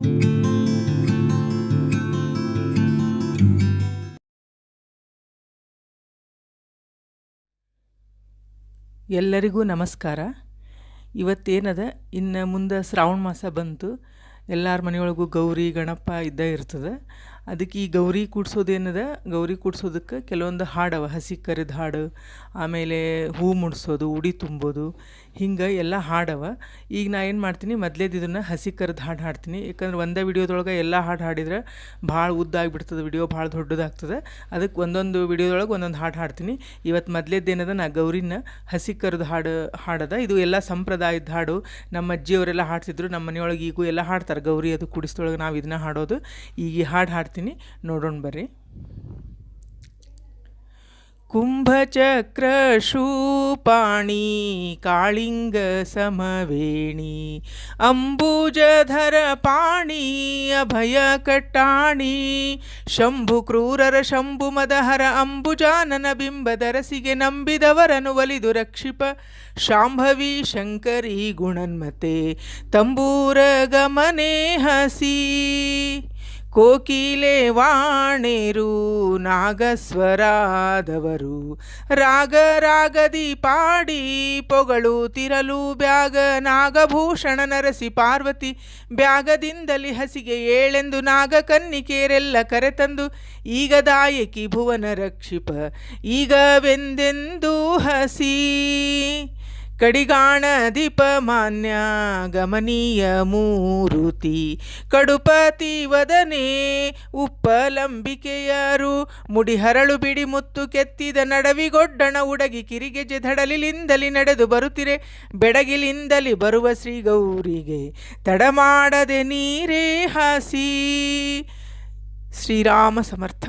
ಎಲ್ಲರಿಗೂ ನಮಸ್ಕಾರ. ಇವತ್ತೇನದ ಇನ್ನು ಮುಂದೆ ಶ್ರಾವಣ ಮಾಸ ಬಂತು. ಎಲ್ಲರ ಮನೆಯೊಳಗೂ ಗೌರಿ ಗಣಪ ಇದ್ದೇ ಇರ್ತದೆ. ಅದಕ್ಕೆ ಈ ಗೌರಿ ಕೂಡ್ಸೋದೇನದ, ಗೌರಿ ಕೂಡ್ಸೋದಕ್ಕೆ ಕೆಲವೊಂದು ಹಾಡವ, ಹಸಿ ಕರಿದ ಹಾಡು, ಆಮೇಲೆ ಹೂ ಮುಡ್ಸೋದು, ಉಡಿ ತುಂಬೋದು, ಹಿಂಗೆ ಎಲ್ಲ ಹಾಡವ. ಈಗ ನಾ ಏನು ಮಾಡ್ತೀನಿ, ಮೊದಲೇದು ಇದನ್ನು ಹಸಿ ಕರಿದ ಹಾಡು ಹಾಡ್ತೀನಿ. ಯಾಕಂದ್ರೆ ಒಂದೇ ವಿಡಿಯೋದೊಳಗೆ ಎಲ್ಲ ಹಾಡು ಹಾಡಿದ್ರೆ ಭಾಳ ಉದ್ದ ಆಗಿಬಿಡ್ತದೆ, ವಿಡಿಯೋ ಭಾಳ ದೊಡ್ಡದಾಗ್ತದೆ. ಅದಕ್ಕೆ ಒಂದೊಂದು ವಿಡಿಯೋದೊಳಗೆ ಒಂದೊಂದು ಹಾಡು ಹಾಡ್ತೀನಿ. ಇವತ್ತು ಮೊದಲೇದೇನದ, ನಾ ಗೌರಿನ ಹಸಿ ಕರಿದ ಹಾಡದ. ಇದು ಎಲ್ಲ ಸಂಪ್ರದಾಯದ ಹಾಡು. ನಮ್ಮ ಅಜ್ಜಿಯವರೆಲ್ಲ ಹಾಡ್ತಿದ್ರು, ನಮ್ಮ ಮನೆಯೊಳಗೆ ಈಗೂ ಎಲ್ಲ ಹಾಡ್ತಾರೆ. ಗೌರಿ ಅದು ಕುಡಿಸ್ದೊಳಗೆ ನಾವು ಇದನ್ನ ಹಾಡೋದು. ಈಗ ಈ ಹಾಡು ಹಾಡ್ತೀನಿ, ನೋಡೋಣ ಬರ್ರಿ. ಕುಂಭಚಕ್ರ ಶೂಪಾಣಿ ಕಾಳಿಂಗ ಸಮವೇಣಿ ಅಂಬುಜಧರ ಪಾಣಿ ಅಭಯ ಕಟ್ಟಾಣಿ ಶಂಭು ಕ್ರೂರರ ಶಂಭು ಮದಹರ ಅಂಬುಜಾನನ ಬಿಂಬದರಸಿಗೆ ನಂಬಿದವರನು ಒಲಿದು ರಕ್ಷಿಪ ಶಾಂಭವಿ ಶಂಕರಿ ಗುಣನ್ಮತೆ ತಂಬೂರ ಗಮನೆ ಹಸಿ ಕೋಕಿಲೆ ವಾಣೇರು ನಾಗಸ್ವರಾದವರು ರಾಗ ರಾಗದಿ ಪಾಡಿ ಪೊಗಳುತ್ತಿರಲು ಬ್ಯಾಗ ನಾಗಭೂಷಣ ನರಸಿ ಪಾರ್ವತಿ ಬ್ಯಾಗದಿಂದಲಿ ಹಸಿಗೆ ಏಳೆಂದು ನಾಗಕನ್ನಿಕೆಯರೆಲ್ಲ ಕರೆತಂದು ಈಗ ದಾಯಕಿ ಭುವನ ರಕ್ಷಿಪ ಈಗವೆಂದೆಂದು ಹಸಿ ಕಡಿಗಾಣ ದೀಪ ಮಾನ್ಯ ಗಮನೀಯ ಮೂರುತಿ ಕಡುಪತಿ ವದನೆ ಉಪ್ಪಲಂಬಿಕೆಯರು ಮುಡಿ ಹರಳು ಬಿಡಿ ಮುತ್ತು ಕೆತ್ತಿದ ನಡವಿಗೊಡ್ಡಣ ಉಡಗಿ ಕಿರಿಗೆಜೆ ಧಡಲಿಲಿಂದಲಿ ನಡೆದು ಬರುತ್ತಿರೆ ಬೆಡಗಿಲಿಂದಲಿ ಬರುವ ಶ್ರೀ ಗೌರಿಗೆ ತಡಮಾಡದೆ ನೀರೇ ಹಾಸಿ. ಶ್ರೀರಾಮ ಸಮರ್ಥ.